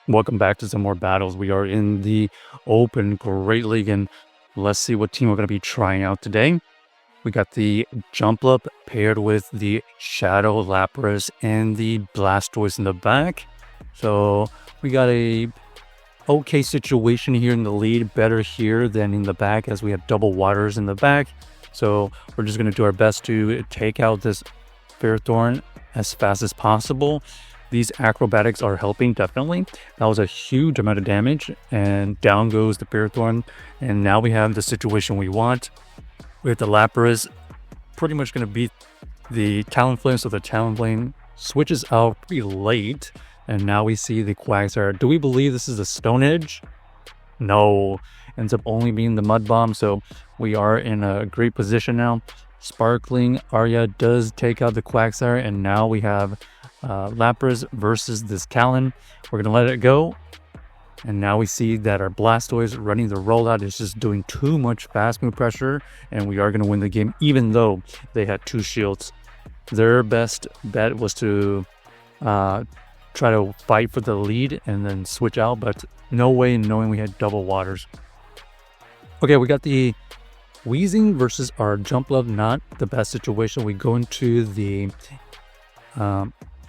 Welcome back to some more battles. We are in the Open Great League, and let's see what team we're going to be trying out today. We got the Jumpluff paired with the Shadow Lapras and the Blastoise in the back. So we got a okay situation here in the lead, better here than in the back as we have double waters in the back. So we're just going to do our best to take out this Ferrothorn as fast as possible. These acrobatics are helping, definitely. That was a huge amount of damage, and down goes the Ferrothorn. And now we have the situation we want with the Lapras pretty much going to beat the Talonflame. So the Talonflame switches out pretty late, and now we see the Quagsire. Do we believe this is a Stone Edge? No, ends up only being the Mud Bomb. So we are in a great position now. Sparkling Arya does take out the Quagsire, and now we have Lapras versus this Talon. We're going to let it go. And now we see that our Blastoise running the rollout is just doing too much fast move pressure. And we are going to win the game even though they had 2 shields. Their best bet was to try to fight for the lead and then switch out. But no way in knowing we had double waters. Okay, we got the Weezing versus our Jumpluff. Not the best situation. We go into the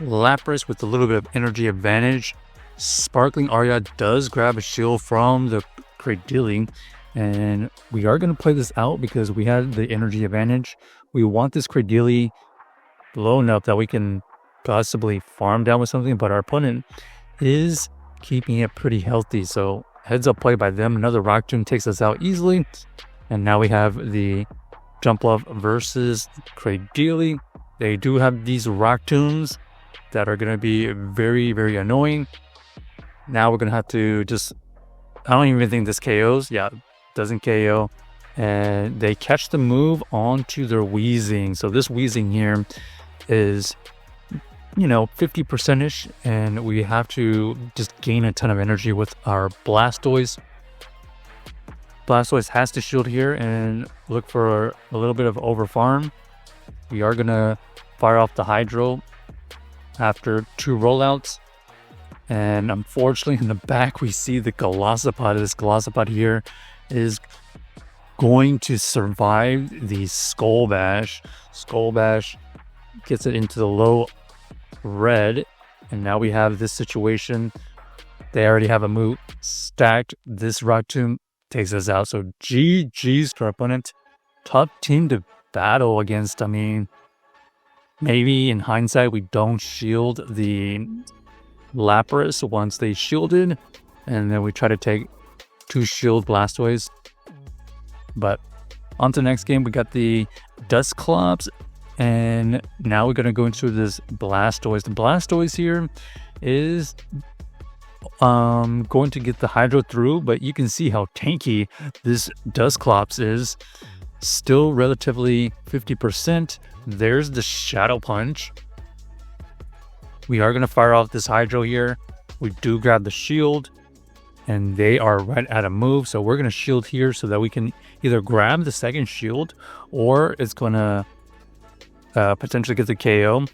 Lapras with a little bit of energy advantage. Sparkling Arya does grab a shield from the Cradily, and we are going to play this out because we had the energy advantage. We want this Cradily low enough that we can possibly farm down with something, but our opponent is keeping it pretty healthy. So heads up play by them. Another Rock Tomb takes us out easily, and now we have the Jumpluff versus Cradily. They do have these Rock Tombs that are going to be very, very annoying. Now we're going to have to just... I don't even think this KOs. Yeah, doesn't KO. And they catch the move onto their Weezing. So this Weezing here is, 50%ish. And we have to just gain a ton of energy with our Blastoise. Blastoise has to shield here and look for a little bit of overfarm. We are going to fire off the Hydro after 2 rollouts, and unfortunately in the back we see the Golisopod. This Golisopod here is going to survive the Skull Bash. Skull Bash gets it into the low red, and now we have this situation. They already have a move stacked. This Rock Tomb takes us out. So GG's to our opponent. Tough team to battle against. I mean, maybe in hindsight, we don't shield the Lapras once they shielded, and then we try to take 2 shield Blastoise. But on to the next game, we got the Dusclops, and now we're going to go into this Blastoise. The Blastoise here is going to get the Hydro through, but you can see how tanky this Dusclops is. Still relatively 50%. There's the Shadow Punch. We are going to fire off this Hydro here. We do grab the shield, and they are right at a move. So we're going to shield here so that we can either grab the second shield or it's going to potentially get the KO.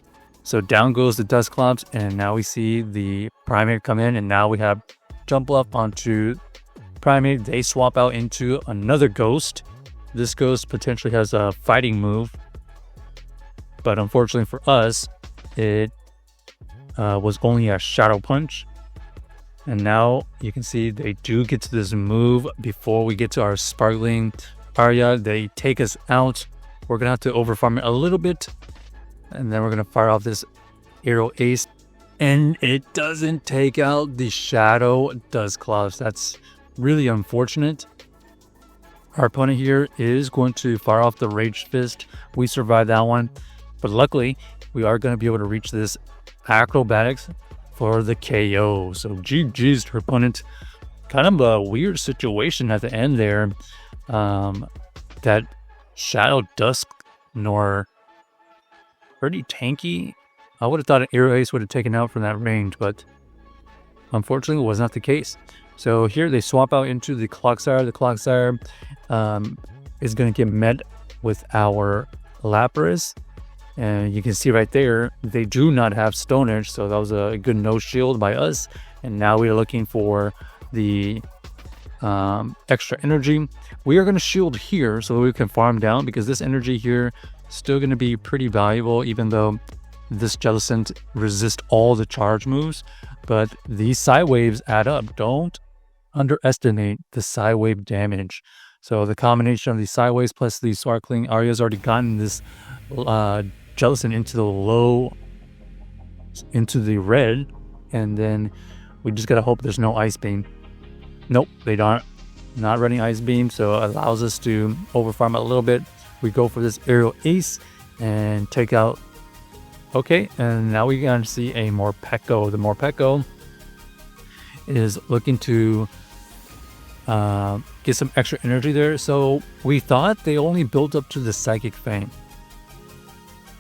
So down goes the Dusclops, and now we see the Primate come in, and now we have Jumpluff onto Primate. They swap out into another Ghost. This Ghost potentially has a fighting move, but unfortunately for us, it was only a Shadow Punch. And now you can see they do get to this move before we get to our Sparkling Arya. They take us out. We're going to have to overfarm it a little bit, and then we're going to fire off this Aerial Ace, and it doesn't take out the Shadow Dusclops. That's really unfortunate. Our opponent here is going to fire off the Rage Fist. We survived that one, but luckily we are going to be able to reach this Acrobatics for the KO. So GG's to our opponent. Kind of a weird situation at the end there. That Shadow Dusknoir, pretty tanky. I would have thought an Aerial Ace would have taken out from that range, but unfortunately it was not the case. So here they swap out into the Clocksire. The Clocksire is going to get met with our Lapras. And you can see right there, they do not have Stone Edge, so that was a good no shield by us. And now we are looking for the extra energy. We are going to shield here so that we can farm down, because this energy here is still going to be pretty valuable, even though this Jellicent resists all the charge moves. But these Psy Waves add up. Don't underestimate the Psy Wave damage. So the combination of the Psy Waves plus the Sparkling Arya's already gotten this Jellicent into the red, and then we just gotta hope there's no Ice Beam. Nope, they aren't not running Ice Beam, so it allows us to overfarm a little bit. We go for this Aerial Ace and take out. Okay, and now we can see a Morpeko. The Morpeko is looking to get some extra energy there. So we thought they only built up to the Psychic Fang,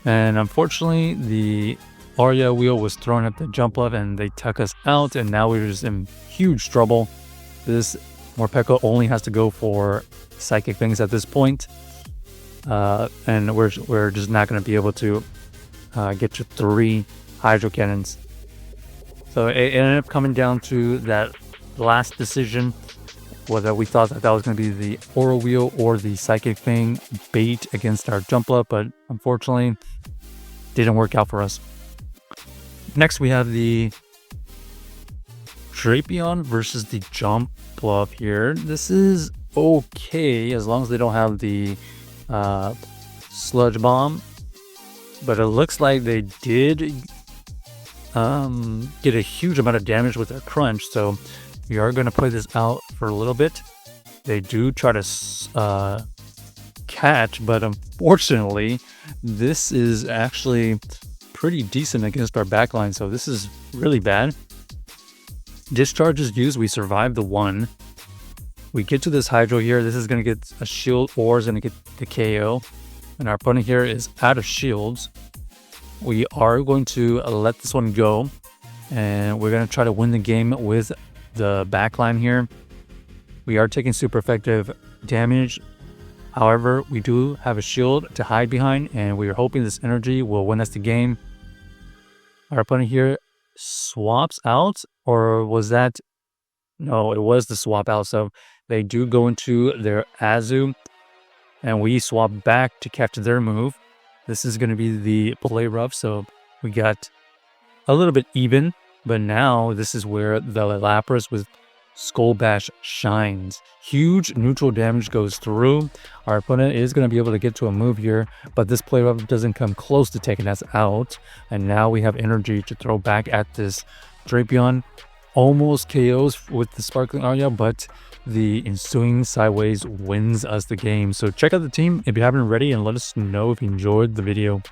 and unfortunately the Arya wheel was thrown at the Jumpluff and they took us out, and now we're just in huge trouble. This Morpeko only has to go for Psychic Fangs at this point, and we're just not going to be able to get to 3 Hydro Cannons. So it ended up coming down to that last decision, whether we thought that was going to be the Aura Wheel or the Psychic Fang bait against our Jumpluff, but unfortunately didn't work out for us. Next we have the Drapion versus the Jumpluff here. This is okay as long as they don't have the Sludge Bomb, but it looks like they did get a huge amount of damage with their Crunch, so we are going to play this out for a little bit. They do try to catch, but unfortunately this is actually pretty decent against our backline, so this is really bad. Discharge is used, we survive the 1. We get to this Hydro here, this is going to get a shield or is going to get the KO, and our opponent here is out of shields. We are going to let this one go, and we're going to try to win the game with the backline here. We are taking super effective damage. However, we do have a shield to hide behind, and we are hoping this energy will win us the game. Our opponent here swaps out, or was that? No, it was the swap out. So they do go into their Azu, and we swap back to catch their move. This is going to be the play rough, so we got a little bit even, but now this is where the Lapras with Skull Bash shines. Huge neutral damage goes through. Our opponent is going to be able to get to a move here, but this play rough doesn't come close to taking us out, and now we have energy to throw back at this Drapion. Almost KOs with the Sparkling Arya, but the ensuing Sideways wins us the game. So check out the team if you haven't already, and let us know if you enjoyed the video.